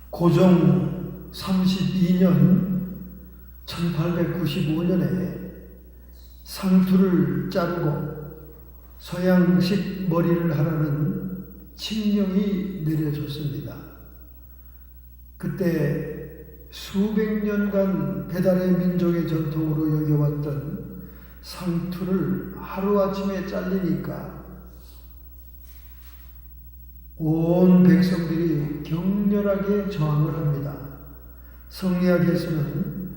고종 32년 1895년에 상투를 자르고 서양식 머리를 하라는 칙령이 내려졌습니다. 그때 수백 년간 배달의 민족의 전통으로 여겨왔던 상투를 하루아침에 잘리니까 온 백성들이 격렬하게 저항을 합니다. 성리학에서는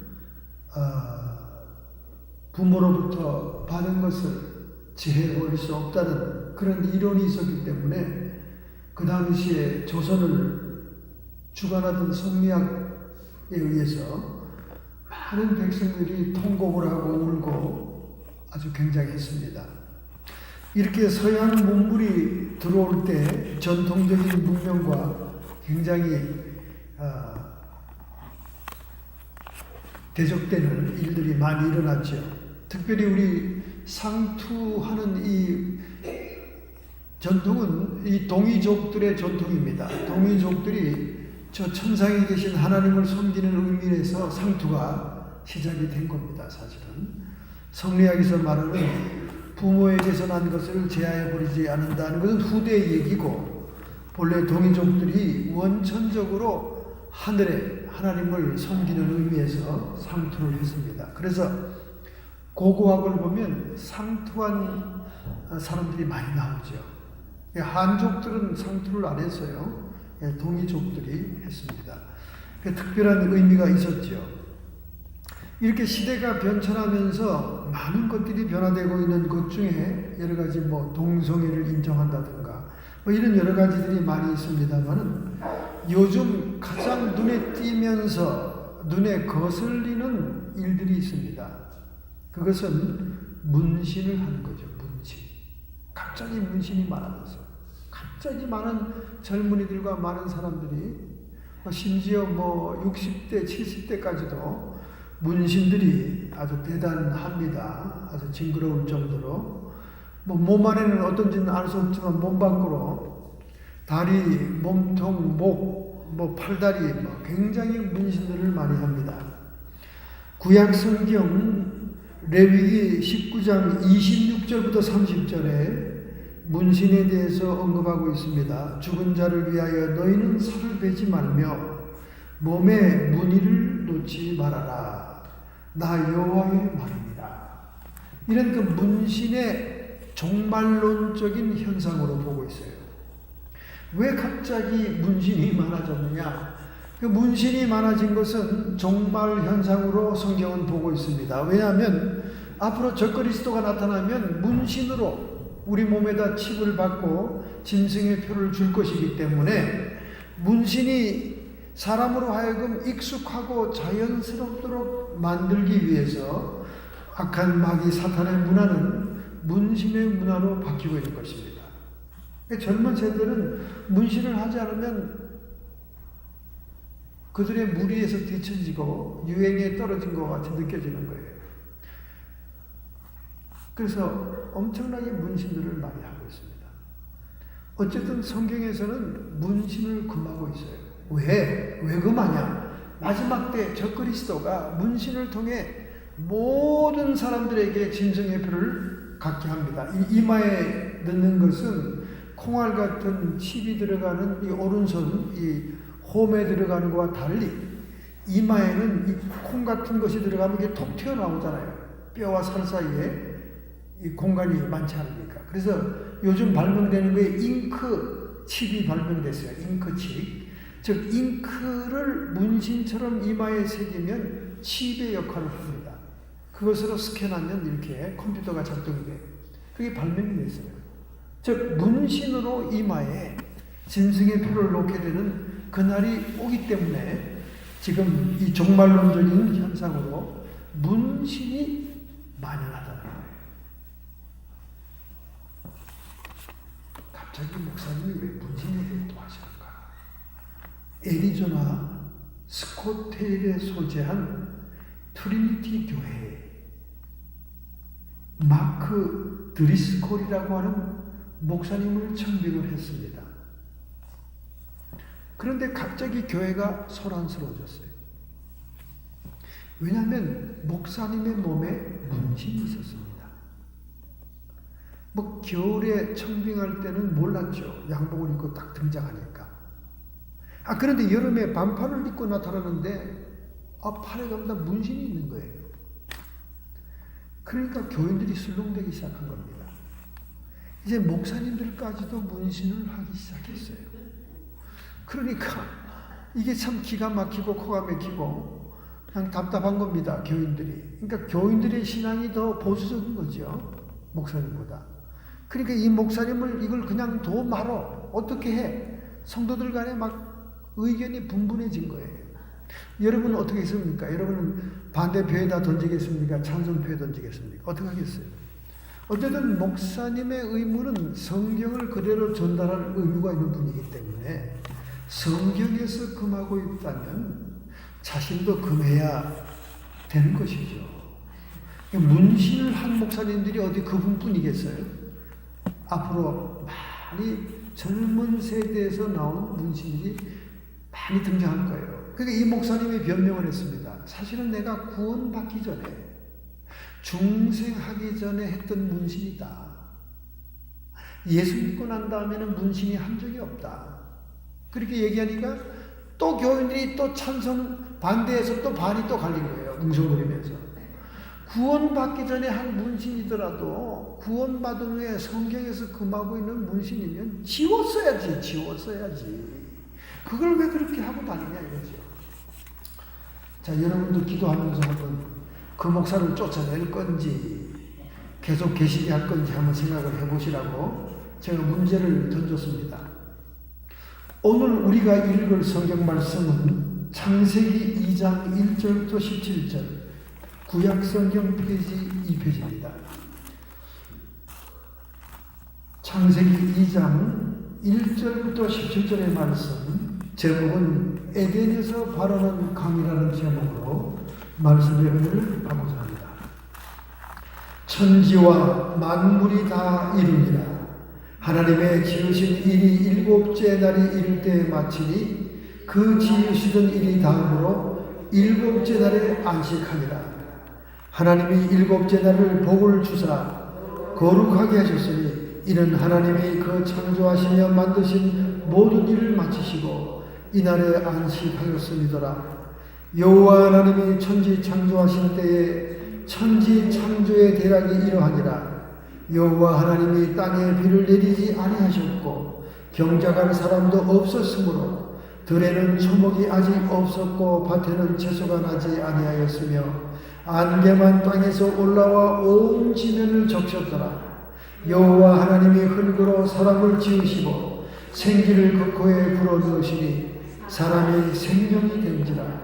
부모로부터 받은 것을 재해버릴 수 없다는 그런 이론이 있었기 때문에 그 당시에 조선을 주관하던 성리학에 의해서 많은 백성들이 통곡을 하고 울고 아주 굉장했습니다. 이렇게 서양 문물이 들어올 때 전통적인 문명과 굉장히 대적되는 일들이 많이 일어났죠. 특별히 우리 상투하는 이 전통은 이 동이족들의 전통입니다. 동이족들이 저 천상에 계신 하나님을 섬기는 의미에서 상투가 시작이 된 겁니다. 사실은 성리학에서 말하는 부모에게서 난 것을 제하해버리지 않는다는 것은 후대의 얘기고, 본래 동이족들이 원천적으로 하늘에 하나님을 섬기는 의미에서 상투를 했습니다. 그래서 고고학을 보면 상투한 사람들이 많이 나오죠. 한족들은 상투를 안 했어요. 동이족들이 했습니다. 특별한 의미가 있었죠. 이렇게 시대가 변천하면서 많은 것들이 변화되고 있는 것 중에 여러 가지 동성애를 인정한다든가 이런 여러 가지들이 많이 있습니다만은 요즘 가장 눈에 띄면서 눈에 거슬리는 일들이 있습니다. 그것은 문신을 하는 거죠. 문신. 갑자기 문신이 많아졌어요. 갑자기 많은 젊은이들과 많은 사람들이 심지어 60대, 70대까지도 문신들이 아주 대단합니다. 아주 징그러울 정도로 몸 안에는 어떤지는 알 수 없지만 몸 밖으로 다리, 몸통, 목, 팔다리 굉장히 문신들을 많이 합니다. 구약 성경 레위기 19장 26절부터 30절에 문신에 대해서 언급하고 있습니다. 죽은 자를 위하여 너희는 살을 베지 말며 몸에 무늬를 놓지 말아라. 나 여호와의 말입니다. 이런 그 문신의 종말론적인 현상으로 보고 있어요. 왜 갑자기 문신이 많아졌느냐? 그 문신이 많아진 것은 종말 현상으로 성경은 보고 있습니다. 왜냐하면 앞으로 적그리스도가 나타나면 문신으로 우리 몸에다 칩을 받고 짐승의 표를 줄 것이기 때문에 문신이 사람으로 하여금 익숙하고 자연스럽도록 만들기 위해서 악한 마귀 사탄의 문화는 문신의 문화로 바뀌고 있는 것입니다. 젊은 세대는 문신을 하지 않으면 그들의 무리에서 뒤처지고 유행에 떨어진 것 같이 느껴지는 거예요. 그래서 엄청나게 문신들을 많이 하고 있습니다. 어쨌든 성경에서는 문신을 금하고 있어요. 왜 금하냐? 마지막 때 적그리스도가 문신을 통해 모든 사람들에게 짐승의 표를 갖게 합니다. 이 이마에 넣는 것은 콩알 같은 칩이 들어가는 이 오른손, 이 홈에 들어가는 것과 달리 이마에는 이 콩 같은 것이 들어가면 이게 톡 튀어나오잖아요. 뼈와 살 사이에 이 공간이 많지 않으니까. 그래서 요즘 발명되는 거에 잉크 칩이 발명됐어요. 잉크 칩. 즉 잉크를 문신처럼 이마에 새기면 칩의 역할을 합니다. 그것으로 스캔하면 이렇게 컴퓨터가 작동이 돼요. 그게 발명이 됐어요. 즉 문신으로 이마에 짐승의 표를 놓게 되는 그날이 오기 때문에 지금 이 종말론적인 현상으로 문신이 만연하다는 거예요. 갑자기 목사님이 왜 문신 얘기를 또 하시는가? 애리조나 스코테일에 소재한 트리니티 교회에 마크 드리스콜이라고 하는 목사님을 청빙을 했습니다. 그런데 갑자기 교회가 소란스러워졌어요. 왜냐하면 목사님의 몸에 문신이 있었습니다. 뭐 겨울에 청빙할 때는 몰랐죠. 양복을 입고 딱 등장하니까. 그런데 여름에 반팔을 입고 나타나는데 팔에 전부 다 문신이 있는 거예요. 그러니까 교인들이 술렁대기 시작한 겁니다. 이제 목사님들까지도 문신을 하기 시작했어요. 그러니까 이게 참 기가 막히고 코가 막히고 그냥 답답한 겁니다. 교인들이. 그러니까 교인들의 신앙이 더 보수적인 거죠. 목사님보다. 그러니까 이 목사님을 이걸 그냥 둬 말어. 어떻게 해? 성도들 간에 막 의견이 분분해진 거예요. 여러분은 어떻게 했습니까? 여러분은 반대표에다 던지겠습니까? 찬성표에 던지겠습니까? 어떻게 하겠어요? 어쨌든 목사님의 의무는 성경을 그대로 전달할 의무가 있는 분이기 때문에 성경에서 금하고 있다면 자신도 금해야 되는 것이죠. 문신을 한 목사님들이 어디 그분뿐이겠어요? 앞으로 많이 젊은 세대에서 나온 문신들이 많이 등장할 거예요. 그러니까 이 목사님이 변명을 했습니다. 사실은 내가 구원받기 전에 중생하기 전에 했던 문신이다. 예수 믿고 난 다음에는 문신이 한 적이 없다. 그렇게 얘기하니까 또 교인들이 또 찬성 반대해서 또 반이 또 갈린 거예요. 웅성거리면서. 구원받기 전에 한 문신이더라도 구원받은 후에 성경에서 금하고 있는 문신이면 지웠어야지. 그걸 왜 그렇게 하고 다니냐 이거죠. 자, 여러분도 기도하면서 한번 그 목사를 쫓아낼 건지 계속 계시게 할 건지 한번 생각을 해보시라고 제가 문제를 던졌습니다. 오늘 우리가 읽을 성경 말씀은 창세기 2장 1절부터 17절 구약 성경 페이지 2페이지입니다. 창세기 2장 1절부터 17절의 말씀 제목은 에덴에서 발원한 강이라는 제목으로 말씀의 은혜를 받고자 합니다. 천지와 만물이 다 이루니라. 하나님의 지으신 일이 일곱째 날이 이를 때에 마치니 그 지으시던 일이 다음으로 일곱째 날에 안식하니라. 하나님이 일곱째 날을 복을 주사 거룩하게 하셨으니 이는 하나님이 그 창조하시며 만드신 모든 일을 마치시고 이날에 안식하였음이더라. 여호와 하나님이 천지 창조하신 때에 천지 창조의 대략이 이러하니라. 여호와 하나님이 땅에 비를 내리지 아니하셨고 경작할 사람도 없었으므로 들에는 초목이 아직 없었고 밭에는 채소가 나지 아니하였으며 안개만 땅에서 올라와 온 지면을 적셨더라. 여호와 하나님이 흙으로 사람을 지으시고 생기를 그 코에 불어넣으시니 사람이 생명이 된지라.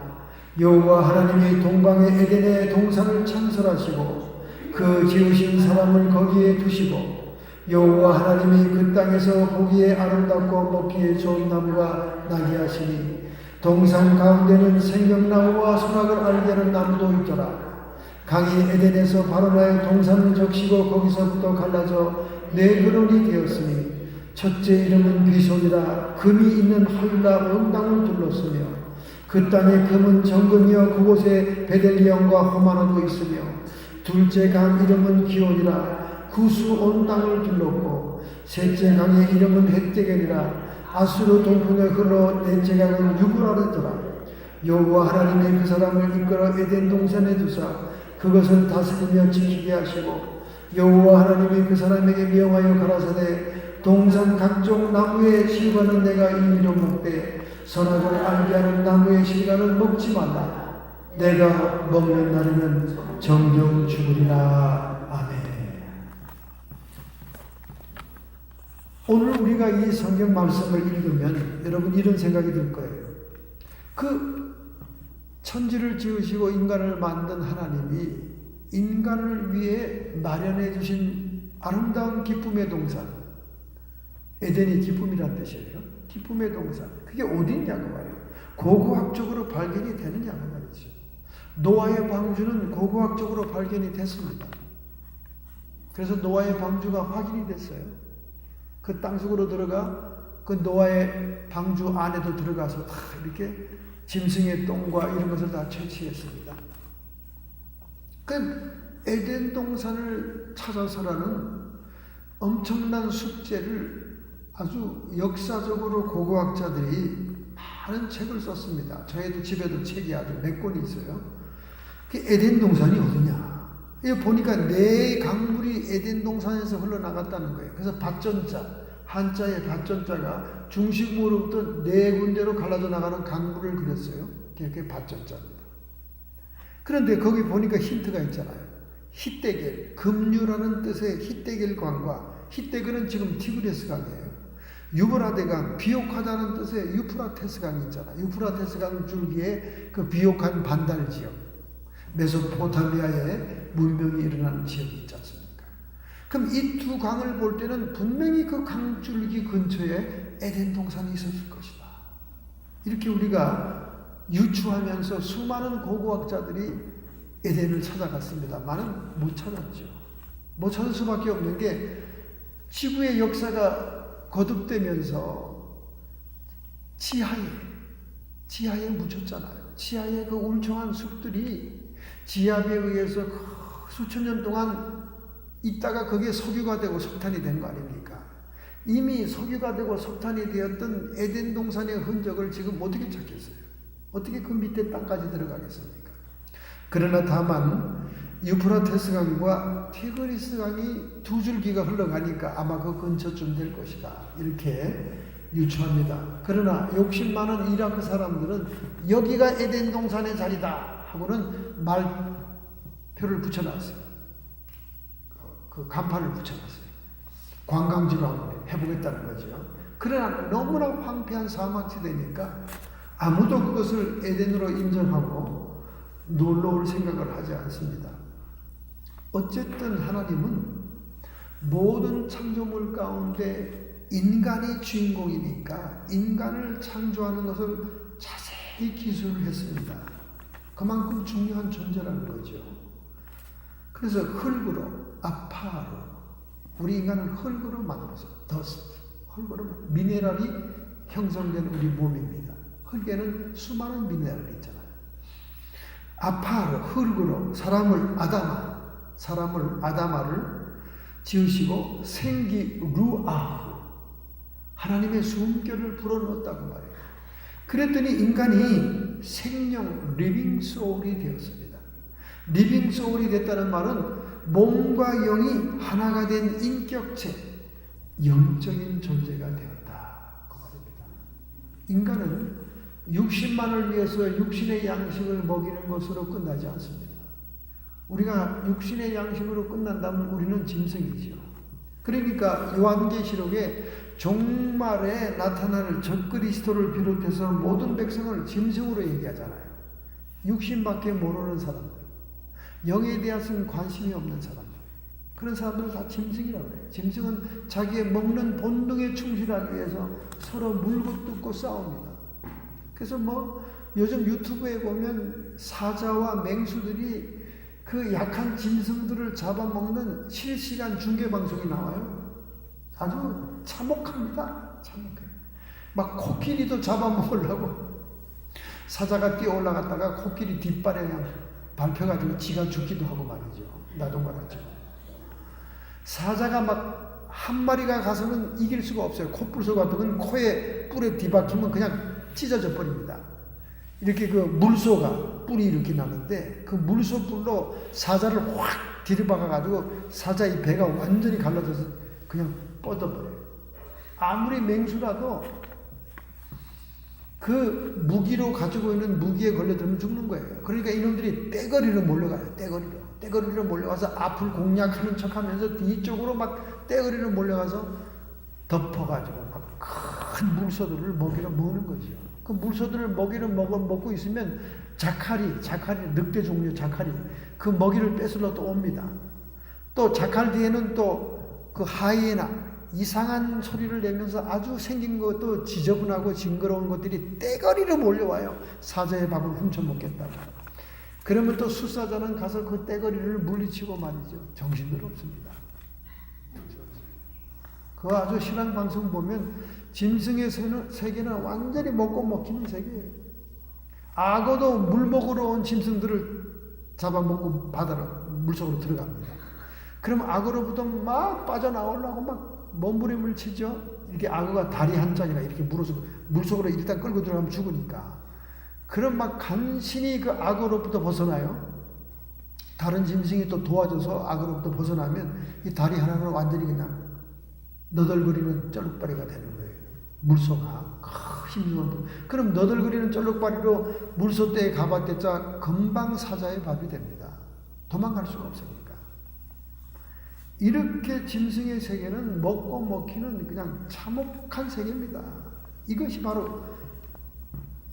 여호와 하나님이 동방의 에덴의 동산을 창설하시고 그 지으신 사람을 거기에 두시고 여호와 하나님이 그 땅에서 보기에 아름답고 먹기에 좋은 나무가 나게 하시니 동산 가운데는 생명나무와 선악을 알게 하는 나무도 있더라. 강이 에덴에서 발원하여 동산을 적시고 거기서부터 갈라져 네 근원이 되었으니 첫째 이름은 비손이라. 금이 있는 헐라 온 땅을 둘렀으며 그 땅의 금은 정금이여 그곳에 베델리엄과 호마노도 있으며 둘째 강 이름은 기온이라. 구수 온 땅을 둘렀고 셋째 강의 이름은 헷데겔이라. 아수르 동풍에 흘러 넷째 강은 유브라르더라. 여호와 하나님이 그 사람을 이끌어 에덴 동산에 두사 그것을 다스리며 지키게 하시고 여호와 하나님이 그 사람에게 명하여 가라사대 동산 각종 나무의 실과는 내가 임의로 먹되 선악을 알게 하는 나무의 실과는 먹지 말라. 내가 먹는 날에는 정령 죽으리라. 아멘. 오늘 우리가 이 성경 말씀을 읽으면 여러분 이런 생각이 들 거예요. 그 천지를 지으시고 인간을 만든 하나님이 인간을 위해 마련해 주신 아름다운 기쁨의 동산, 에덴이 기쁨이란 뜻이에요. 기쁨의 동산. 그게 어딨냐고 말이에요. 고고학적으로 발견이 되느냐고 말이죠. 노아의 방주는 고고학적으로 발견이 됐습니다. 그래서 노아의 방주가 확인이 됐어요. 그 땅속으로 들어가 그 노아의 방주 안에도 들어가서 다 이렇게 짐승의 똥과 이런 것을 다 채취했습니다. 그 에덴 동산을 찾아서라는 엄청난 숙제를 아주 역사적으로 고고학자들이 많은 책을 썼습니다. 저희도 집에도 책이 아주 몇 권이 있어요. 그 에덴 동산이 어디냐? 이거 보니까 네 강물이 에덴 동산에서 흘러나갔다는 거예요. 그래서 밭전자, 한자의 밭전자가 중심으로부터 네 군데로 갈라져 나가는 강물을 그렸어요. 그게 밭전자입니다. 그런데 거기 보니까 힌트가 있잖아요. 히데겔, 급류라는 뜻의 히데겔 강과, 히데겔은 지금 티그리스 강이에요. 유브라데 강, 비옥하다는 뜻의 유프라테스 강이 있잖아요. 유프라테스 강 줄기에 그 비옥한 반달 지역, 메소포타미아에 문명이 일어나는 지역이 있지 않습니까? 그럼 이 두 강을 볼 때는 분명히 그 강줄기 근처에 에덴 동산이 있었을 것이다. 이렇게 우리가 유추하면서 수많은 고고학자들이 에덴을 찾아갔습니다만은 못 찾았죠. 못 찾을 수밖에 없는 게 지구의 역사가 거듭되면서 지하에 묻혔잖아요. 지하에 그 울창한 숲들이 지압에 의해서 수천 년 동안 있다가 거기에 석유가 되고 석탄이 된 거 아닙니까? 이미 석유가 되고 석탄이 되었던 에덴 동산의 흔적을 지금 어떻게 찾겠어요? 어떻게 그 밑에 땅까지 들어가겠습니까? 그러나 다만 유프라테스 강과 티그리스 강이 두 줄기가 흘러가니까 아마 그 근처쯤 될 것이다. 이렇게 유추합니다. 그러나 욕심 많은 이라크 사람들은 여기가 에덴 동산의 자리다 하고는 말표를 붙여놨어요. 그 간판을 붙여놨어요. 관광지로 한번 해보겠다는 거죠. 그러나 너무나 황폐한 사막지대니까 아무도 그것을 에덴으로 인정하고 놀러올 생각을 하지 않습니다. 어쨌든 하나님은 모든 창조물 가운데 인간이 주인공이니까 인간을 창조하는 것을 자세히 기술을 했습니다. 그만큼 중요한 존재라는 거죠. 그래서 흙으로, 아파로, 우리 인간은 흙으로 만들어서 흙으로 미네랄이 형성된 우리 몸입니다. 흙에는 수많은 미네랄이 있잖아요. 아파로, 흙으로 사람을 아다마를 지으시고 생기 루아흐, 하나님의 숨결을 불어넣었다고 말해요. 그랬더니 인간이 생명, 리빙 소울이 되었습니다. 리빙 소울이 됐다는 말은 몸과 영이 하나가 된 인격체, 영적인 존재가 되었다. 그 말입니다. 인간은 육신만을 위해서 육신의 양식을 먹이는 것으로 끝나지 않습니다. 우리가 육신의 양식으로 끝난다면 우리는 짐승이죠. 그러니까 요한계시록에 종말에 나타날 적그리스도를 비롯해서 모든 백성을 짐승으로 얘기하잖아요. 육신밖에 모르는 사람들, 영에 대해서는 관심이 없는 사람들, 그런 사람들은 다 짐승이라고 해요. 짐승은 자기의 먹는 본능에 충실하기 위해서 서로 물고 뜯고 싸웁니다. 그래서 요즘 유튜브에 보면 사자와 맹수들이 그 약한 짐승들을 잡아먹는 실시간 중계방송이 나와요. 아주 참혹합니다. 참혹해요. 막 코끼리도 잡아먹으려고 사자가 뛰어 올라갔다가 코끼리 뒷발에 그냥 밟혀가지고 지가 죽기도 하고 말이죠. 나도 말하죠. 사자가 막 한 마리가 가서는 이길 수가 없어요. 코뿔소 같은 건 코에 뿔에 뒤박히면 그냥 찢어져 버립니다. 이렇게 그 물소가 뿔이 이렇게 나는데 그 물소 뿔로 사자를 확 들이박아가지고 사자의 배가 완전히 갈라져서 그냥 뻗어버려요. 아무리 맹수라도 그 무기로 가지고 있는 무기에 걸려들면 죽는 거예요. 그러니까 이놈들이 떼거리로 몰려가요. 떼거리로 몰려가서 앞을 공략하는 척하면서 뒤쪽으로 막 떼거리로 몰려가서 덮어가지고 막 큰 물소들을 먹이로 먹는 거죠. 그 물소들을 먹이로 먹고 있으면 자칼이 늑대 종류 자칼이 그 먹이를 뺏으러 또 옵니다. 또 자칼 뒤에는 또 그 하이에나 이상한 소리를 내면서 아주 생긴 것도 지저분하고 징그러운 것들이 떼거리로 몰려와요. 사자의 밥을 훔쳐먹겠다고. 그러면 또 숫사자는 가서 그 떼거리를 물리치고 말이죠. 정신들 없습니다. 그 아주 신앙 방송 보면 짐승의 세계는 완전히 먹고 먹히는 세계예요. 악어도 물 먹으러 온 짐승들을 잡아먹고 바다로 물속으로 들어갑니다. 그럼 악어로부터 막 빠져나오려고 막 몸부림을 치죠. 이렇게 악어가 다리 한 짝이나 이렇게 물속으로 일단 끌고 들어가면 죽으니까. 그럼 막 간신히 그 악어로부터 벗어나요. 다른 짐승이 또 도와줘서 악어로부터 벗어나면 이 다리 하나는 완전히 그냥 너덜거리는 쩔룩바리가 되는 거예요. 물소가 힘있는 분. 그럼 너덜거리는 쩔룩바리로 물소대에 가봤댔자 금방 사자의 밥이 됩니다. 도망갈 수가 없으니까. 이렇게 짐승의 세계는 먹고 먹히는 그냥 참혹한 세계입니다. 이것이 바로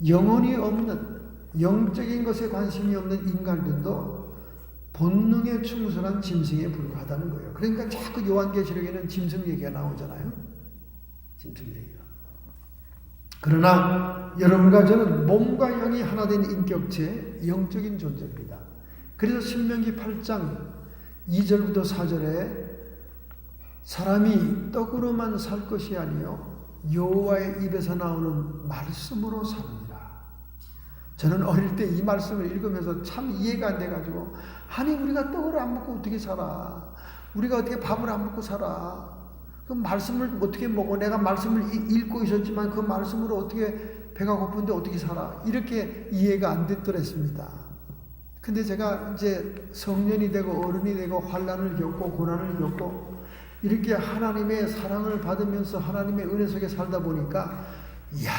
영혼이 없는, 영적인 것에 관심이 없는 인간들도 본능에 충실한 짐승에 불과하다는 거예요. 그러니까 자꾸 요한계시록에는 짐승 얘기가 나오잖아요. 짐승 얘기가. 그러나 여러분과 저는 몸과 영이 하나 된 인격체, 영적인 존재입니다. 그래서 신명기 8장 2절부터 4절에 사람이 떡으로만 살 것이 아니요 여호와의 입에서 나오는 말씀으로 사느니라. 저는 어릴 때 이 말씀을 읽으면서 참 이해가 안 돼가지고, 아니 우리가 떡을 안 먹고 어떻게 살아? 우리가 어떻게 밥을 안 먹고 살아? 그 말씀을 어떻게 먹어? 내가 말씀을 읽고 있었지만 그 말씀으로 어떻게 배가 고픈데 어떻게 살아? 이렇게 이해가 안 됐더랬습니다. 근데 제가 이제 성년이 되고 어른이 되고 환난을 겪고 고난을 겪고 이렇게 하나님의 사랑을 받으면서 하나님의 은혜 속에 살다 보니까, 이야,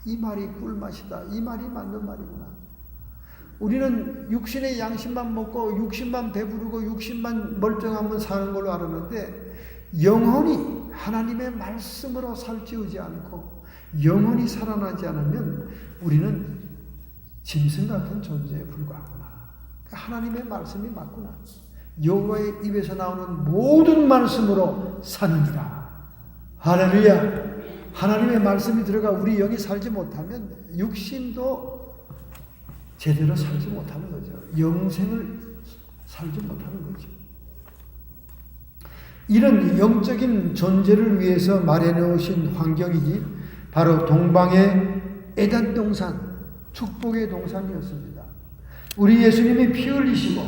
이 말이 꿀맛이다. 이 말이 맞는 말이구나. 우리는 육신의 양심만 먹고 육신만 배부르고 육신만 멀쩡하면 사는 걸로 알았는데, 영혼이 하나님의 말씀으로 살찌우지 않고 영혼이 살아나지 않으면 우리는 짐승 같은 존재에 불과하구나. 하나님의 말씀이 맞구나. 여호와의 입에서 나오는 모든 말씀으로 사느니라. 할렐루야. 하나님의 말씀이 들어가 우리 영이 살지 못하면 육신도 제대로 살지 못하는 거죠. 영생을 살지 못하는 거죠. 이런 영적인 존재를 위해서 마련해 오신 환경이 바로 동방의 에덴 동산, 축복의 동산이었습니다. 우리 예수님이 피 흘리시고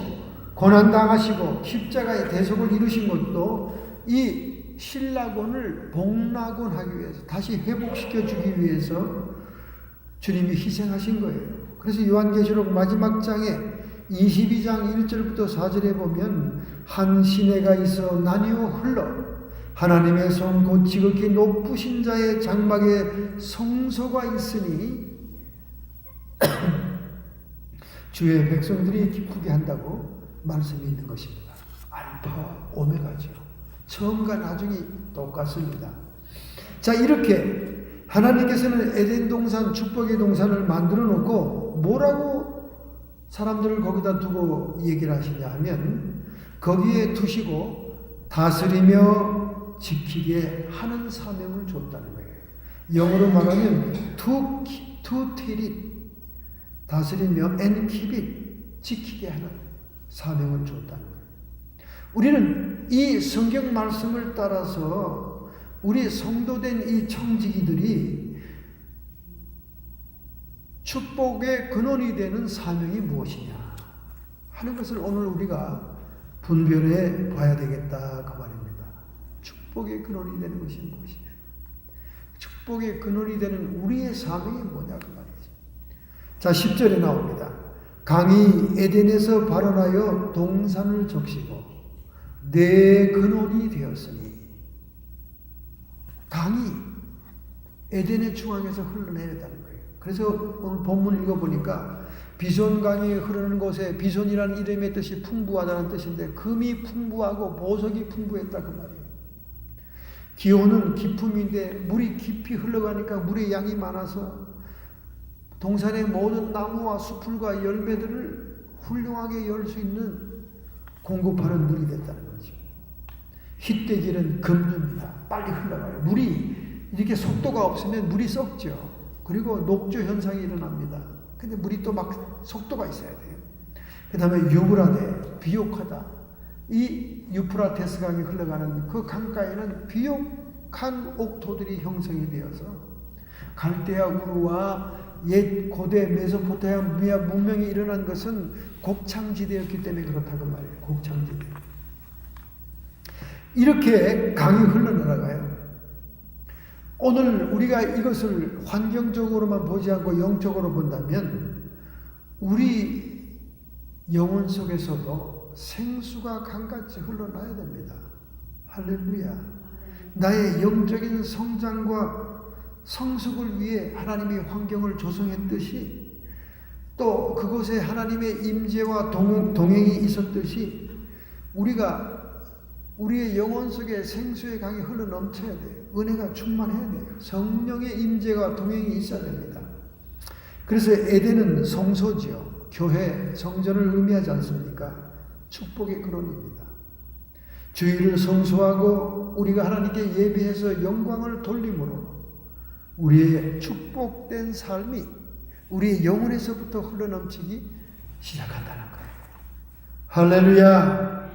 고난당하시고 십자가의 대속을 이루신 것도 이 신라곤을 복락곤하기 위해서, 다시 회복시켜 주기 위해서 주님이 희생하신 거예요. 그래서 요한계시록 마지막 장에 22장 1절부터 4절에 보면 한 시내가 있어 나뉘어 흘러 하나님의 손 곧 지극히 높으신 자의 장막에 성소가 있으니 주의 백성들이 기쁘게 한다고 말씀이 있는 것입니다. 알파와 오메가죠. 처음과 나중이 똑같습니다. 자, 이렇게 하나님께서는 에덴 동산, 축복의 동산을 만들어 놓고 뭐라고 사람들을 거기다 두고 얘기를 하시냐 하면, 거기에 두시고 다스리며 지키게 하는 사명을 줬다는 거예요. 영어로 말하면 to tell it, 다스리며 and keep it, 지키게 하는 사명을 줬다는 거예요. 우리는 이 성경 말씀을 따라서 우리 성도된 이 청지기들이 축복의 근원이 되는 사명이 무엇이냐 하는 것을 오늘 우리가 분별해 봐야 되겠다 그 말입니다. 축복의 근원이 되는 것이 무엇이냐, 축복의 근원이 되는 우리의 사명이 뭐냐 그 말이죠. 자, 10절에 나옵니다. 강이 에덴에서 발원하여 동산을 적시고 내 근원이 되었으니. 강이 에덴의 중앙에서 흘러내렸다는 거예요. 그래서 오늘 본문 읽어보니까 비손강이 흐르는 곳에, 비손이라는 이름의 뜻이 풍부하다는 뜻인데 금이 풍부하고 보석이 풍부했다 그 말이에요. 기온은 기품인데 물이 깊이 흘러가니까 물의 양이 많아서 동산의 모든 나무와 수풀과 열매들을 훌륭하게 열 수 있는 공급하는 물이 됐다는 거죠. 흰대길은 금류입니다. 빨리 흘러가요. 물이 이렇게 속도가 없으면 물이 썩죠. 그리고 녹조 현상이 일어납니다. 근데 물이 또 막 속도가 있어야 돼요. 그 다음에 유브라데, 비옥하다. 이 유프라테스 강이 흘러가는 그 강가에는 비옥한 수북한 옥토들이 형성이 되어서 갈대아 우르와 옛 고대 메소포타미아 문명이 일어난 것은 곡창지대였기 때문에 그렇다고 말해요. 곡창지대. 이렇게 강이 흘러나가요. 오늘 우리가 이것을 환경적으로만 보지 않고 영적으로 본다면 우리 영혼 속에서도 생수가 강같이 흘러나야 됩니다. 할렐루야. 나의 영적인 성장과 성숙을 위해 하나님이 환경을 조성했듯이 또 그곳에 하나님의 임재와 동행이 있었듯이 우리의 영혼 속에 생수의 강이 흘러넘쳐야 돼요. 은혜가 충만해야 돼요. 성령의 임재와 동행이 있어야 됩니다. 그래서 에덴은 성소지요. 교회, 성전을 의미하지 않습니까? 축복의 근원입니다. 주의를 성수하고 우리가 하나님께 예배해서 영광을 돌림으로 우리의 축복된 삶이 우리의 영혼에서부터 흘러넘치기 시작한다는 거예요. 할렐루야.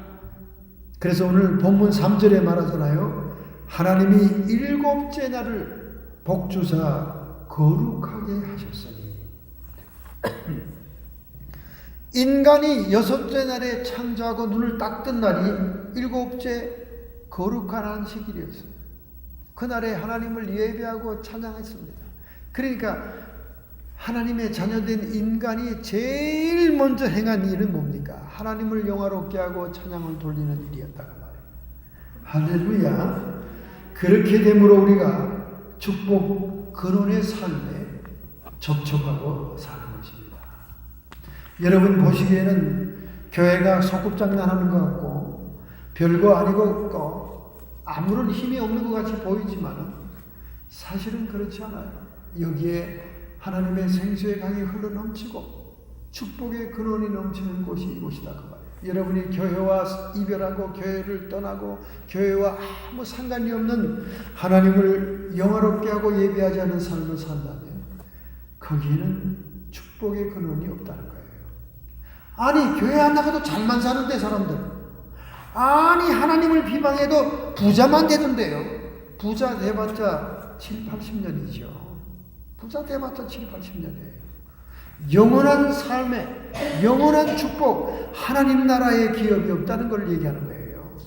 그래서 오늘 본문 3절에 말하잖아요. 하나님이 일곱째 날을 복주사 거룩하게 하셨으니 인간이 여섯째 날에 창조하고 눈을 딱 뜬 날이 일곱째 거룩한 안식일이었어요. 그날에 하나님을 예배하고 찬양했습니다. 그러니까 하나님의 자녀된 인간이 제일 먼저 행한 일은 뭡니까? 하나님을 영화롭게 하고 찬양을 돌리는 일이었다고 말해요. 할렐루야. 그렇게 되므로 우리가 축복 근원의 삶에 접촉하고 사는 것입니다. 여러분 보시기에는 교회가 소꿉장난하는 것 같고 별거 아니고 아무런 힘이 없는 것 같이 보이지만 사실은 그렇지 않아요. 여기에 하나님의 생수의 강이 흘러넘치고 축복의 근원이 넘치는 곳이 이곳이다 그 말이에요. 여러분이 교회와 이별하고 교회를 떠나고 교회와 아무 상관이 없는 하나님을 영화롭게 하고 예배하지 않은 삶을 산다면 거기에는 축복의 근원이 없다는 거예요. 아니 교회 안 나가도 잘만 사는데 사람들, 아니 하나님을 비방해도 부자만 되던데요. 부자 돼봤자 7, 80년이죠. 부자 돼봤자 7, 80년이에요. 영원한 삶에 영원한 축복, 하나님 나라의 기업이 없다는 걸 얘기하는 거예요.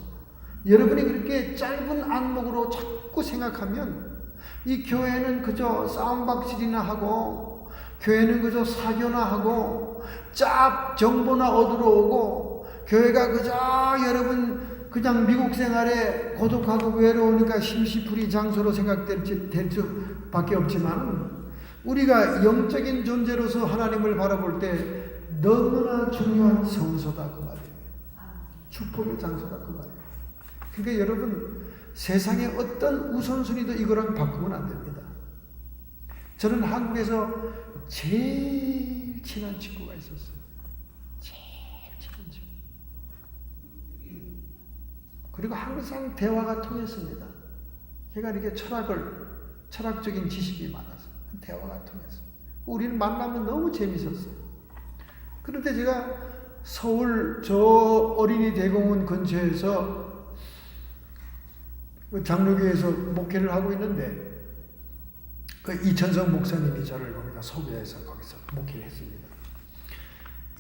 여러분이 그렇게 짧은 안목으로 자꾸 생각하면 이 교회는 그저 싸움박질이나 하고 교회는 그저 사교나 하고 짭 정보나 얻으러 오고 교회가 그저 여러분 그냥 미국 생활에 고독하고 외로우니까 심시풀이 장소로 생각될 수밖에 없지만 우리가 영적인 존재로서 하나님을 바라볼 때 너무나 중요한 성소다 그 말이에요. 축복의 장소다 그 말이에요. 그러니까 여러분 세상의 어떤 우선순위도 이거랑 바꾸면 안 됩니다. 저는 한국에서 제일 친한 친구가 있었어요. 제일 친한 친구. 그리고 항상 대화가 통했습니다. 제가 이렇게 철학적인 지식이 많아서 대화가 통했어요. 우리는 만나면 너무 재밌었어요. 그런데 제가 서울 저 어린이 대공원 근처에서 장로교에서 목회를 하고 있는데 그 이천성 목사님이 저를 거기다 소개해서 거기서 목회를 했습니다.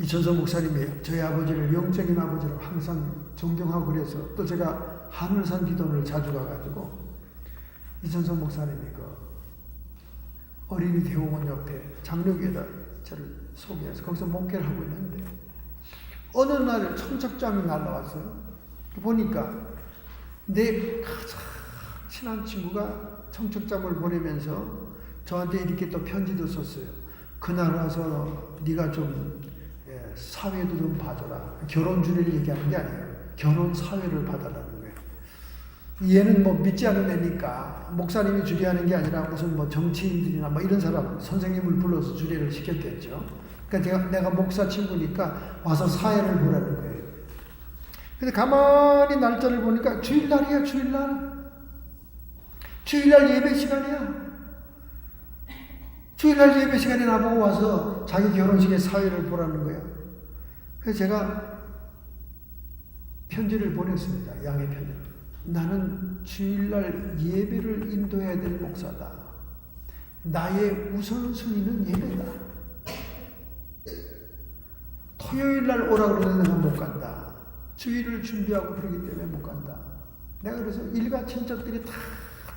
이천성 목사님이 저희 아버지를 영적인 아버지로 항상 존경하고 그래서 또 제가 하늘산 기도를 자주 가가지고 이천성 목사님이 그 어린이 대공원 옆에 장로교에다 저를 소개해서 거기서 목회를 하고 있는데 어느 날 청첩장이 날라왔어요. 보니까 내 가장 친한 친구가 청첩장을 보내면서 저한테 이렇게 또 편지도 썼어요. 그날 와서 네가 좀 사회도 좀 봐줘라. 결혼 주례를 얘기하는 게 아니에요. 결혼 사회를 봐달라는 거예요. 얘는 뭐 믿지 않는 애니까 목사님이 주례하는 게 아니라 무슨 뭐 정치인들이나 뭐 이런 사람 선생님을 불러서 주례를 시켰겠죠. 그러니까 내가 목사 친구니까 와서 사회를 보라는 거예요. 근데 가만히 날짜를 보니까 주일날이야. 주일날 예배 시간이야. 주일날 예배 시간에 나보고 와서 자기 결혼식의 사회를 보라는 거야. 그래서 제가 편지를 보냈습니다. 양해 편지를. 나는 주일날 예배를 인도해야 될 목사다. 나의 우선순위는 예배다. 토요일날 오라고 그러는데 내가 못 간다. 주일을 준비하고 그러기 때문에 못 간다. 내가 그래서 일가 친척들이 다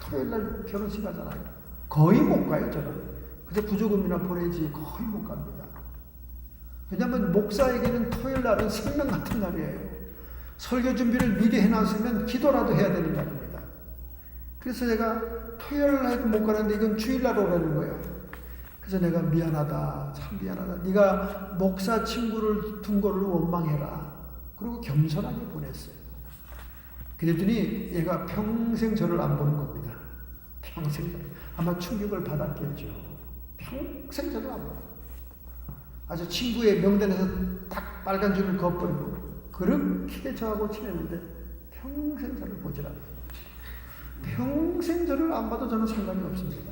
토요일날 결혼식 하잖아요. 거의 못 가요, 저는. 그저 부조금이나 보내지 거의 못 갑니다. 왜냐하면 목사에게는 토요일날은 생명 같은 날이에요. 설교 준비를 미리 해놨으면 기도라도 해야 되는 날입니다. 그래서 내가 토요일날도 못 가는데 이건 주일날 오라는 거예요. 그래서 내가 미안하다, 참 미안하다. 네가 목사 친구를 둔 거를 원망해라. 그리고 겸손하게 보냈어요. 그랬더니 얘가 평생 저를 안 보는 겁니다. 평생. 아마 충격을 받았겠죠. 평생 저를 안 봐요. 아주 친구의 명단에서 딱 빨간 줄을 그어버리고 그렇게 저하고 친했는데 평생 저를 보질 않아요. 평생 저를 안 봐도 저는 상관이 없습니다.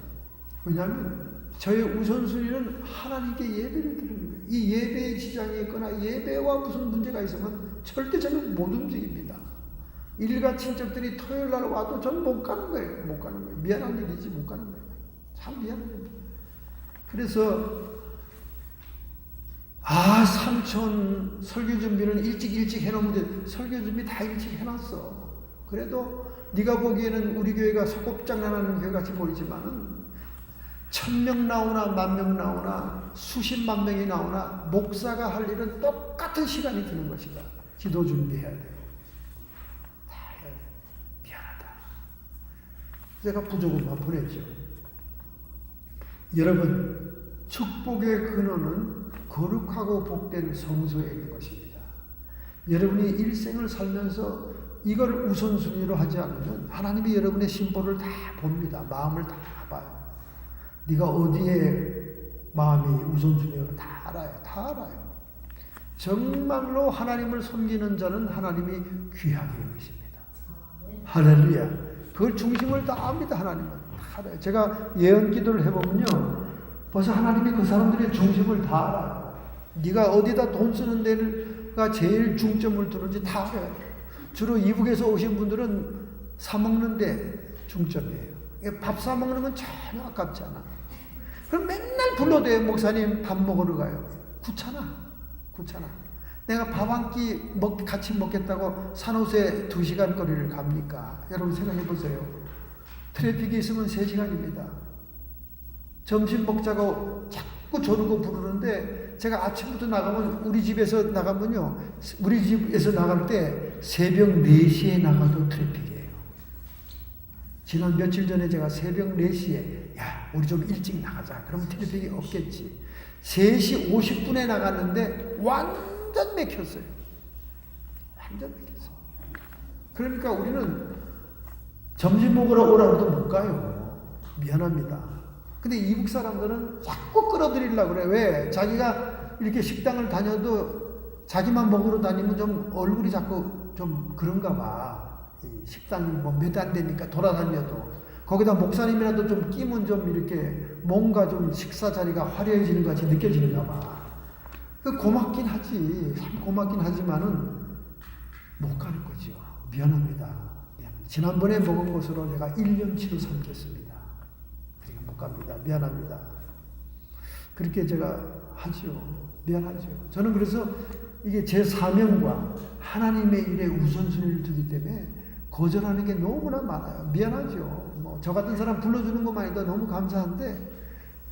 왜냐하면 저의 우선순위는 하나님께 예배를 드리는 거예요. 이 예배의 지장이 있거나 예배와 무슨 문제가 있으면 절대 저는 못 움직입니다. 일가 친척들이 토요일 날 와도 저는 못 가는 거예요. 못 가는 거예요. 미안한 일이지 못 가는 거예요. 참 미안한 일이에요. 그래서 삼촌 설교 준비는 일찍 해놓으면 설교 준비 다 일찍 해놨어. 그래도 네가 보기에는 우리 교회가 소꿉장난하는 교회 같이 보이지만은 1000명 나오나 10,000명 나오나 수십만 명이 나오나 목사가 할 일은 똑같은 시간이 드는 것이다. 기도 준비해야 돼요. 다 해야 돼. 미안하다. 제가 부족을만 보냈죠. 여러분, 축복의 근원은 거룩하고 복된 성소에 있는 것입니다. 여러분이 일생을 살면서 이걸 우선순위로 하지 않으면 하나님이 여러분의 심보를 다 봅니다. 마음을 다 봐요. 네가 어디에 마음이 우선순위가 다 알아요. 다 알아요. 정말로 하나님을 섬기는 자는 하나님이 귀하게 여기십니다. 할렐루야. 그걸 중심을 다 압니다. 하나님은 다 알아요. 제가 예언 기도를 해보면요, 벌써 하나님이 그 사람들의 중심을 다 알아요. 네가 어디다 돈 쓰는 데가 제일 중점을 두는지 다 알아요. 주로 이북에서 오신 분들은 사 먹는 데 중점이에요. 밥 사 먹는 건 전혀 아깝지 않아. 그럼 맨날 불러대요. 목사님 밥 먹으러 가요. 귀찮아. 내가 밥 한 끼 같이 먹겠다고 산호세 2시간 거리를 갑니까? 여러분 생각해 보세요. 트래픽이 있으면 3시간입니다. 점심 먹자고 자꾸 조르고 부르는데 제가 아침부터 나가면 우리 집에서 나갈 때 새벽 4시에 나가도 트래픽이에요. 지난 며칠 전에 제가 새벽 4시에 야 우리 좀 일찍 나가자. 그러면 트래픽이 없겠지. 3시 50분에 나갔는데 완전 막혔어요. 그러니까 우리는 점심 먹으러 오라고 해도 못 가요. 미안합니다. 근데 이북 사람들은 자꾸 끌어들이려고 그래. 왜? 자기가 이렇게 식당을 다녀도 자기만 먹으러 다니면 좀 얼굴이 자꾸 좀 그런가 봐. 식당이 뭐 몇 안 되니까 돌아다녀도. 거기다 목사님이라도 좀 끼면 좀 이렇게 뭔가 좀 식사 자리가 화려해지는 것 같이 느껴지는가 봐. 고맙긴 하지. 참 고맙긴 하지만은 못 가는 거죠. 미안합니다. 지난번에 먹은 것으로 내가 1년치로 삼겠습니다. 그러니까 못 갑니다. 미안합니다. 그렇게 제가 하죠. 미안하죠. 저는 그래서 이게 제 사명과 하나님의 일에 우선순위를 두기 때문에 거절하는 게 너무나 많아요. 미안하죠. 뭐 저 같은 사람 불러주는 것만해도 너무 감사한데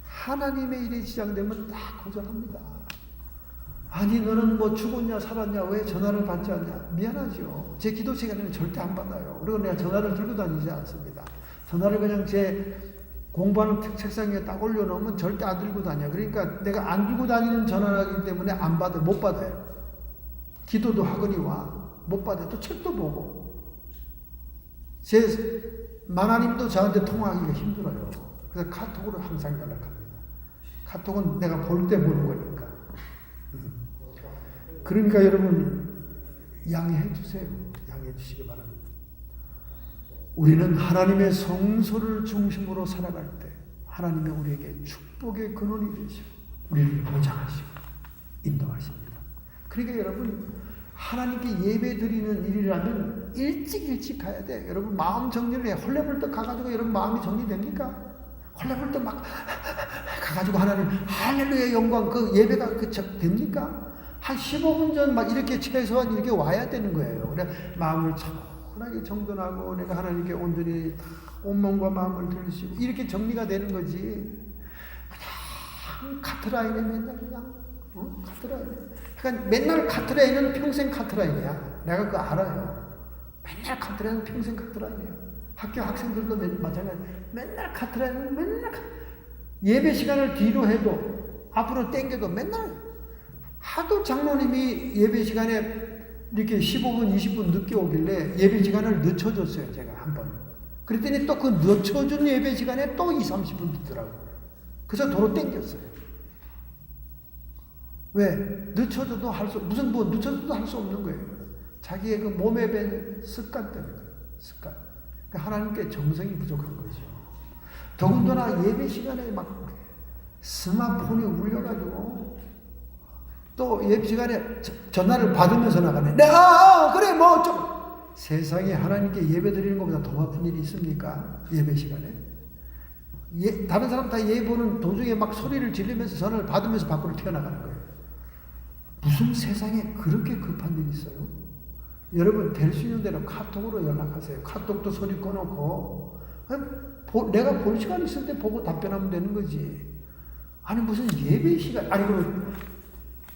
하나님의 일에 지장되면 다 거절합니다. 아니 너는 뭐 죽었냐 살았냐 왜 전화를 받지 않냐. 미안하죠. 제 기도 시간에는 절대 안 받아요. 그리고 내가 전화를 들고 다니지 않습니다. 전화를 그냥 제 공부하는 책상 위에 딱 올려놓으면 절대 안 들고 다녀요. 그러니까 내가 안 들고 다니는 전화이기 때문에 안 받아요. 못 받아요. 기도도 하거니와 못 받아요. 또 책도 보고. 제 마나님도 저한테 통화하기가 힘들어요. 그래서 카톡으로 항상 연락합니다. 카톡은 내가 볼 때 보는 거니까. 그러니까 여러분 양해해 주세요. 양해해 주시기 바랍니다. 우리는 하나님의 성소를 중심으로 살아갈 때 하나님이 우리에게 축복의 근원이 되시고 우리를 보장하시고 인도하십니다. 그러니까 여러분 하나님께 예배 드리는 일이라면 일찍 가야 돼. 여러분 마음 정리를 해. 헐레벌떡 가가지고 여러분 마음이 정리됩니까? 헐레벌떡 막 가가지고 하나님 할렐루야 영광 그 예배가 됩니까? 한 15분 전 막 이렇게 최소한 이렇게 와야 되는 거예요. 그래 마음을 차분하게 정돈하고 내가 하나님께 온전히 온몸과 마음을 들으시고 이렇게 정리가 되는 거지. 그냥 카트라인에 맨날 그냥 카트라인. 그러니까 맨날 카트라인은 평생 카트라인이야. 내가 그거 알아요. 맨날 카트라인은 평생 카트라인이에요. 학교 학생들도 마찬가지. 맨날 카트라인은 맨날 예배 시간을 뒤로 해도 앞으로 땡겨도 맨날 하도 장로님이 예배 시간에 이렇게 15분, 20분 늦게 오길래 예배 시간을 늦춰줬어요. 제가 한 번. 그랬더니 또 그 늦춰준 예배 시간에 또 20, 30분 늦더라고요. 그래서 도로 땡겼어요. 왜? 늦춰줘도 늦춰줘도 할 수 없는 거예요. 자기의 그 몸에 밴 습관 때문에. 습관. 그러니까 하나님께 정성이 부족한 거죠. 더군다나 예배 시간에 막 스마트폰이 울려가지고 또 예배 시간에 전화를 받으면서 나가네. 그래 뭐 좀 세상에 하나님께 예배 드리는 것보다 더 아픈 일이 있습니까? 예배 시간에. 다른 사람 다 예배 보는 도중에 막 소리를 지르면서 전화를 받으면서 밖으로 튀어나가는 거예요. 무슨 세상에 그렇게 급한 일이 있어요? 여러분 될 수 있는 대로 카톡으로 연락하세요. 카톡도 소리 꺼놓고 내가 볼 시간 있을 때 보고 답변하면 되는 거지. 아니 무슨 예배 시간 아니 그럼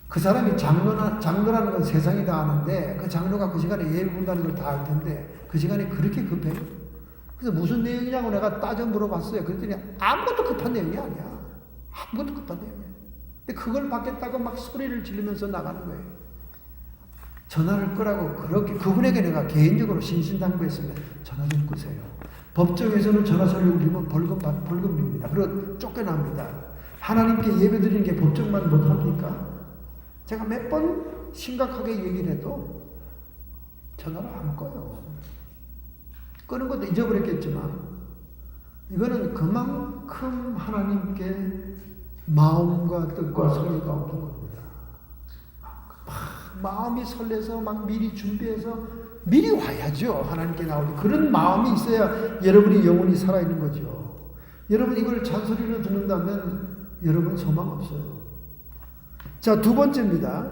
그 사람이 장로라는 건 세상이 다 아는데 그 장로가 그 시간에 예배 본다는 걸 다 알 텐데 그 시간에 그렇게 급해요? 그래서 무슨 내용이냐고 내가 따져 물어봤어요. 그랬더니 아무것도 급한 내용이 아니야. 아무것도 급한 내용이야. 근데 그걸 받겠다고 막 소리를 지르면서 나가는 거예요. 전화를 끄라고 그렇게 그분에게 내가 개인적으로 신신당부했으면 전화 좀 끄세요. 법정에서는 전화 소리 울리면 벌금입니다. 그리고 쫓겨납니다. 하나님께 예배 드리는 게 법정만 못합니까? 제가 몇 번 심각하게 얘기를 해도 전화를 안 꺼요. 끄는 것도 잊어버렸겠지만 이거는 그만큼 하나님께 마음과 뜻과 성의가 없는 겁니다. 마음이 설레서 막 미리 준비해서 미리 와야죠. 하나님께 나올 때. 그런 마음이 있어야 여러분이 영혼이 살아있는 거죠. 여러분 이걸 잔소리로 듣는다면 여러분 소망 없어요. 자, 두 번째입니다.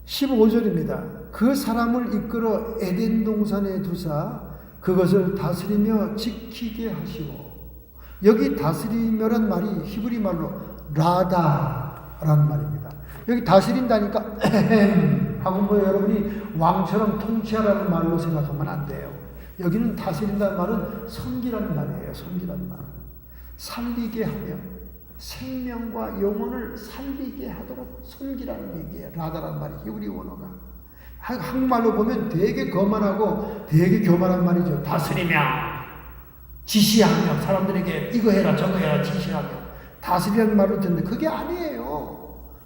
15절입니다. 그 사람을 이끌어 에덴 동산에 두사 그것을 다스리며 지키게 하시고 여기 다스리며란 말이 히브리 말로 라다라는 말입니다. 여기 다스린다니까 하고 뭐 여러분이 왕처럼 통치하라는 말로 생각하면 안 돼요. 여기는 다스린다는 말은 섬기라는 말이에요. 섬기라는 말. 살리게 하며 생명과 영혼을 살리게 하도록 섬기라는 얘기예요. 라다라는 말이 히브리 원어가. 한국말로 보면 되게 거만하고 되게 교만한 말이죠. 다스리며 지시하며 사람들에게 이거 해라 저거 해라 지시하며 다스리라는 말을 듣는데 그게 아니에요.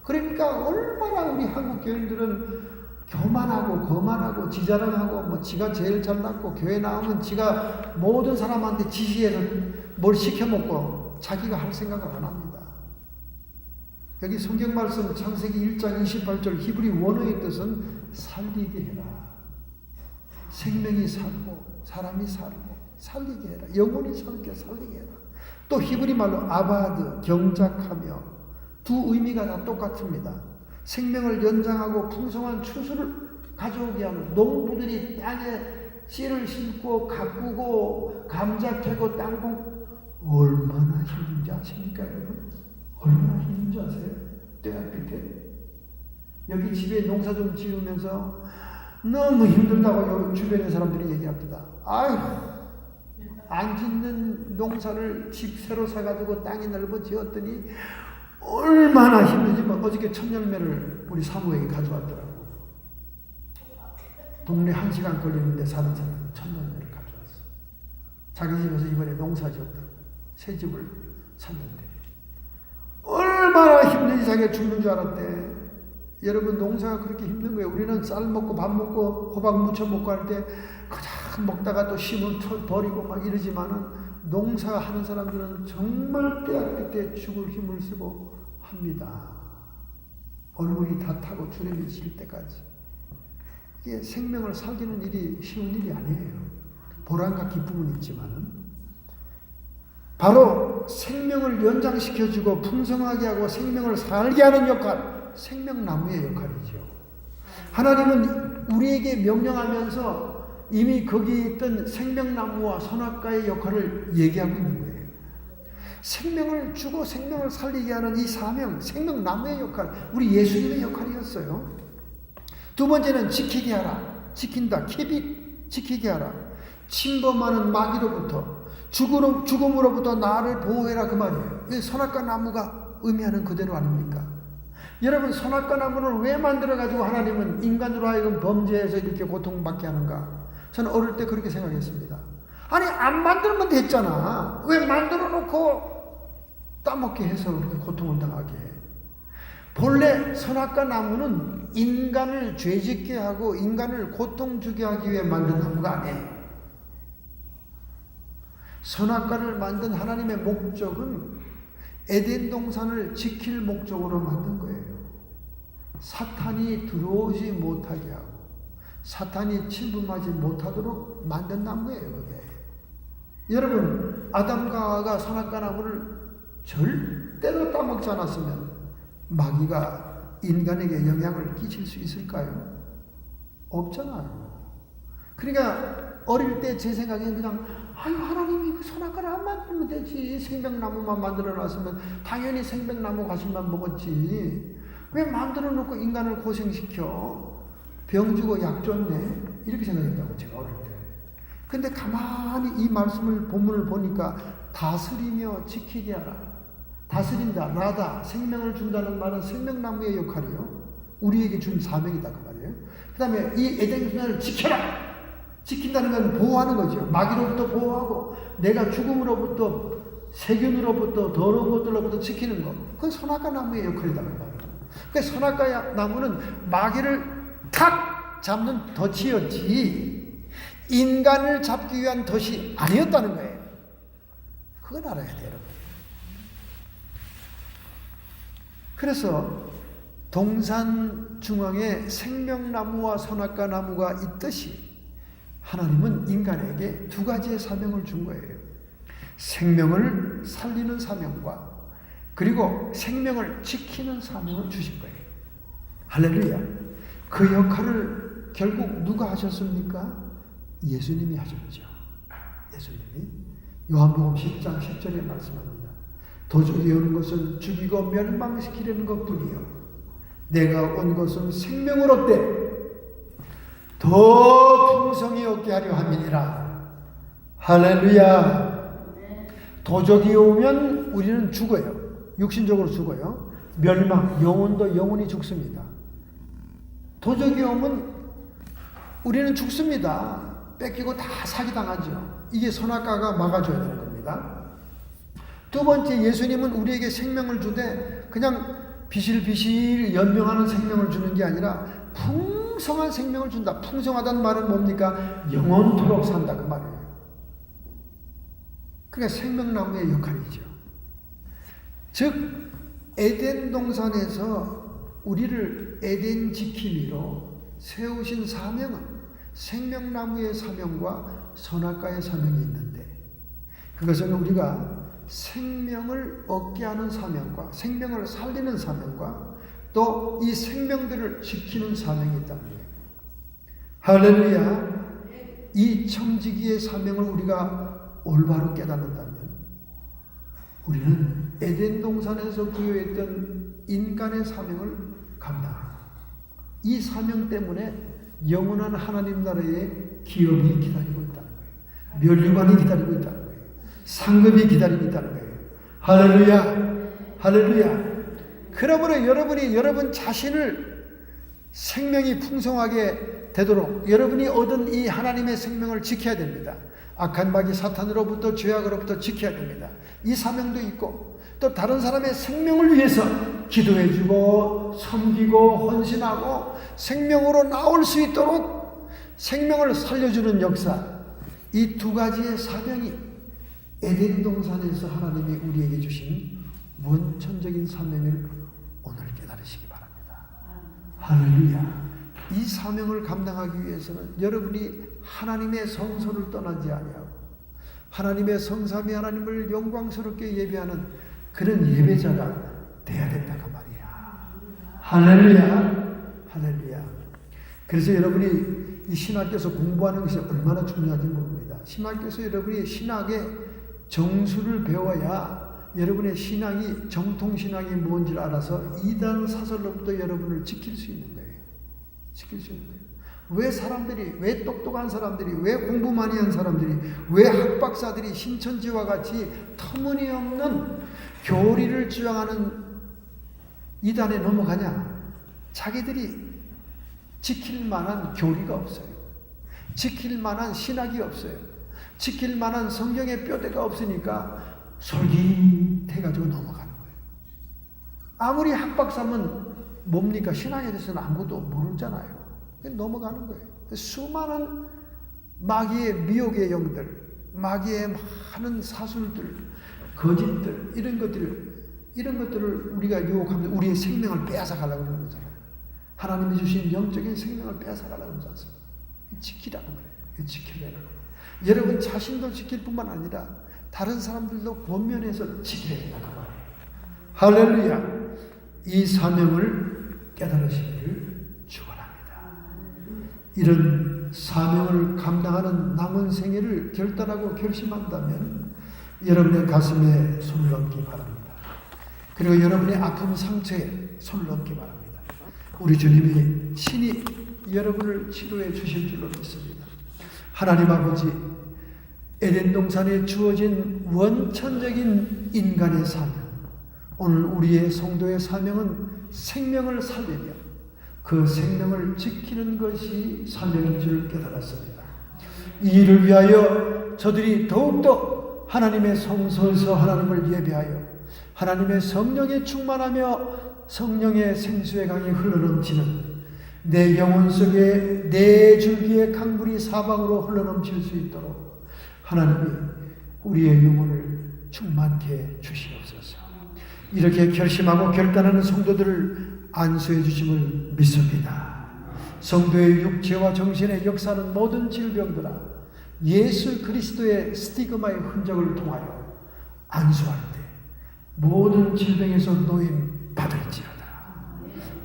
그러니까 얼마나 우리 한국 교인들은 교만하고 거만하고 지자랑하고 뭐 지가 제일 잘났고 교회 나오면 지가 모든 사람한테 지시해서 뭘 시켜먹고 자기가 할 생각을 안 합니다. 여기 성경 말씀 창세기 1장 28절 히브리 원어의 뜻은 살리게 해라. 생명이 살고 사람이 살고 살리게 해라. 영혼이 살게 살리게 해라. 또 히브리 말로 아바드 경작하며 두 의미가 다 똑같습니다. 생명을 연장하고 풍성한 추수를 가져오게 하는 농부들이 땅에 씨를 심고 가꾸고 감자 캐고 땅콩 얼마나 힘든지 아십니까 여러분? 얼마나 힘든지 아세요? 떼약빛에 여기 집에 농사 좀 지으면서 너무 힘들다고 주변의 사람들이 얘기합니다. 아휴 안 짓는 농사를 집 새로 사가지고 땅이 넓어 지었더니 얼마나 힘들지만 어저께 천열매를 우리 사무에게 가져왔더라고. 동네 1시간 걸리는데 사는 사람이 천열매를 가져왔어. 자기 집에서 이번에 농사 지었다고. 새 집을 샀는데 얼마나 힘든지 자기가 죽는 줄 알았대. 여러분 농사가 그렇게 힘든 거예요. 우리는 쌀 먹고 밥 먹고 호박 무쳐 먹고 할 때 그냥 먹다가 또 심을 버리고 막 이러지만은 농사하는 사람들은 정말 때야 그때 죽을 힘을 쓰고 합니다. 얼굴이 다 타고 주름이 질 때까지. 이게 생명을 살리는 일이 쉬운 일이 아니에요. 보람과 기쁨은 있지만은 바로 생명을 연장시켜주고 풍성하게 하고 생명을 살게 하는 역할, 생명나무의 역할이죠. 하나님은 우리에게 명령하면서 이미 거기에 있던 생명나무와 선악과의 역할을 얘기하고 있는 거예요. 생명을 주고 생명을 살리게 하는 이 사명, 생명나무의 역할, 우리 예수님의 역할이었어요. 두 번째는 지키게 하라. 지킨다. 지키게 하라. 침범하는 마귀로부터, 죽음으로부터 나를 보호해라, 그 말이에요. 이 선악과 나무가 의미하는 그대로 아닙니까? 여러분, 선악과 나무를 왜 만들어가지고 하나님은 인간으로 하여금 범죄해서 이렇게 고통받게 하는가? 저는 어릴 때 그렇게 생각했습니다. 아니, 안 만들면 됐잖아. 왜 만들어 놓고 따먹게 해서 그렇게 고통을 당하게 해? 본래 선악과 나무는 인간을 죄짓게 하고 인간을 고통 주게 하기 위해 만든 나무가 아니에요. 선악과를 만든 하나님의 목적은 에덴 동산을 지킬 목적으로 만든 거예요. 사탄이 들어오지 못하게 하고 사탄이 침범하지 못하도록 만든 나무예요, 그게. 여러분, 아담과 하와가 선악과 나무를 절대로 따먹지 않았으면 마귀가 인간에게 영향을 끼칠 수 있을까요? 없잖아요. 그러니까 어릴 때 제 생각에는 그냥 아유, 하나님이 그 선악과를 안 만들면 되지. 생명나무만 만들어 놨으면 당연히 생명나무 과실만 먹었지. 왜 만들어 놓고 인간을 고생시켜? 병 주고 약 줬네. 이렇게 생각했다고, 제가 어릴 때. 근데 가만히 이 말씀을, 본문을 보니까 다스리며 지키게 하라. 다스린다, 라다, 생명을 준다는 말은 생명나무의 역할이요. 우리에게 준 사명이다, 그 말이에요. 그 다음에 이 에덴 동산을 지켜라! 지킨다는 건 보호하는 거죠. 마귀로부터 보호하고, 내가 죽음으로부터, 세균으로부터, 더러운 것들로부터 지키는 거. 그건 선악과 나무의 역할이다, 그 말이에요. 그 선악과 나무는 마귀를 탁 잡는 덫이었지, 인간을 잡기 위한 덫이 아니었다는 거예요. 그건 알아야 돼요, 여러분. 그래서 동산 중앙에 생명나무와 선악과 나무가 있듯이 하나님은 인간에게 두 가지의 사명을 준 거예요. 생명을 살리는 사명과 그리고 생명을 지키는 사명을 주신 거예요. 할렐루야. 그 역할을 결국 누가 하셨습니까? 예수님이 하셨죠. 예수님이. 요한복음 10장 10절에 말씀합니다. 도적이 오는 것은 죽이고 멸망시키려는 것뿐이요, 내가 온 것은 생명을 얻되 더 풍성히 얻게 하려 함이니라. 할렐루야. 도적이 오면 우리는 죽어요. 육신적으로 죽어요. 멸망, 영혼도 영혼이 죽습니다. 도적이 오면 우리는 죽습니다. 뺏기고 다 사기당하죠. 이게 선악과가 막아줘야 되는 겁니다. 두 번째, 예수님은 우리에게 생명을 주되 그냥 비실비실 연명하는 생명을 주는 게 아니라 풍성한 생명을 준다. 풍성하다는 말은 뭡니까? 영원토록 산다, 그 말이에요. 그게 생명나무의 역할이죠. 즉 에덴 동산에서 우리를 에덴 지킴이로 세우신 사명은 생명나무의 사명과 선악과의 사명이 있는데, 그것은 우리가 생명을 얻게 하는 사명과 생명을 살리는 사명과 또 이 생명들을 지키는 사명이 있다는 거예요. 할렐루야. 이 청지기의 사명을 우리가 올바로 깨닫는다면 우리는 에덴 동산에서 부여했던 인간의 사명을 감당합니다. 이 사명 때문에 영원한 하나님 나라의 기업이 기다리고 있다는 거예요. 면류관이 기다리고 있다는 거예요. 상급이 기다리고 있다는 거예요. 할렐루야. 할렐루야. 그러므로 여러분이 여러분 자신을 생명이 풍성하게 되도록 여러분이 얻은 이 하나님의 생명을 지켜야 됩니다. 악한 마귀 사탄으로부터, 죄악으로부터 지켜야 됩니다. 이 사명도 있고, 또 다른 사람의 생명을 위해서 기도해주고 섬기고 헌신하고 생명으로 나올 수 있도록 생명을 살려주는 역사, 이 두 가지의 사명이 에덴 동산에서 하나님이 우리에게 주신 원천적인 사명을 오늘 깨달으시기 바랍니다. 할렐루야. 이 사명을 감당하기 위해서는 여러분이 하나님의 성소를 떠나지 아니하고 하나님의 성삼위 하나님을 영광스럽게 예배하는 그런 예배자가 돼야 된다고 말이야. 할렐루야. 할렐루야. 그래서 여러분이 이 신학교에서 공부하는 것이 얼마나 중요한지 모릅니다. 신학교에서 여러분이 신학의 정수를 배워야 여러분의 신앙이 정통신앙이 뭔지를 알아서 이단 사설로부터 여러분을 지킬 수 있는 거예요. 지킬 수 있는 거예요. 왜 사람들이, 왜 똑똑한 사람들이, 왜 공부 많이 한 사람들이, 왜 학박사들이 신천지와 같이 터무니없는 교리를 주장하는 이단에 넘어가냐? 자기들이 지킬 만한 교리가 없어요. 지킬 만한 신학이 없어요. 지킬 만한 성경의 뼈대가 없으니까 솔깃해가지고 넘어가는 거예요. 아무리 학박사면 뭡니까? 신학에 대해서는 아무것도 모르잖아요. 넘어가는 거예요. 수많은 마귀의 미혹의 영들, 마귀의 많은 사술들, 거짓들, 이런 것들을 우리가 유혹하면서 우리의 생명을 빼앗아가려고 하는 거잖아요. 하나님이 주신 영적인 생명을 빼앗아가려고 하지 않습니다. 지키라고 말해요. 지키라고 말해요. 여러분 자신도 지킬 뿐만 아니라 다른 사람들도 권면해서 지켜야 된다고 말해요. 할렐루야. 이 사명을 깨달으시기를 축원합니다. 이런 사명을 감당하는 남은 생애를 결단하고 결심한다면 여러분의 가슴에 손을 얹기 바랍니다. 그리고 여러분의 아픈 상처에 손을 얹기 바랍니다. 우리 주님이 친히 여러분을 치료해 주실 줄로 믿습니다. 하나님 아버지, 에덴 동산에 주어진 원천적인 인간의 사명, 오늘 우리의 성도의 사명은 생명을 살리며 그 생명을 지키는 것이 사명인 줄 깨달았습니다. 이 일을 위하여 저들이 더욱더 하나님의 성소에서 하나님을 예배하여 하나님의 성령에 충만하며 성령의 생수의 강이 흘러넘치는 내 영혼 속에 내 줄기의 강물이 사방으로 흘러넘칠 수 있도록 하나님이 우리의 영혼을 충만케 주시옵소서. 이렇게 결심하고 결단하는 성도들을 안수해 주심을 믿습니다. 성도의 육체와 정신에 역사하는 모든 질병들아 예수 그리스도의 스티그마의 흔적을 통하여 안수할 때 모든 질병에서 노임 받을지어다.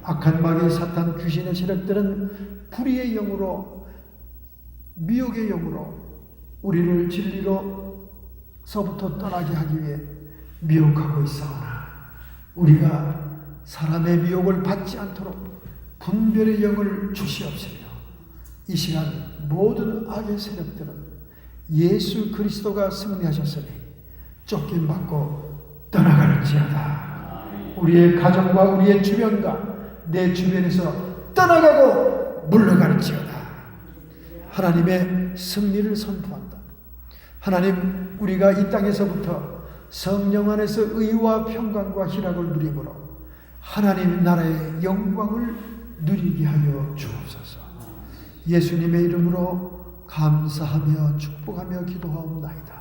악한 마귀 사탄 귀신의 세력들은 불의의 영으로 미혹의 영으로 우리를 진리로서부터 떠나게 하기 위해 미혹하고 있사오나 우리가 사람의 미혹을 받지 않도록 분별의 영을 주시옵시며 이 시간 모든 악의 세력들은 예수 그리스도가 승리하셨으니 쫓김받고 떠나갈지어다. 우리의 가정과 우리의 주변과 내 주변에서 떠나가고 물러갈지어다. 하나님의 승리를 선포한다. 하나님, 우리가 이 땅에서부터 성령 안에서 의와 평강과 희락을 누리므로 하나님 나라의 영광을 누리게 하여 주옵소서. 예수님의 이름으로 감사하며 축복하며 기도하옵나이다.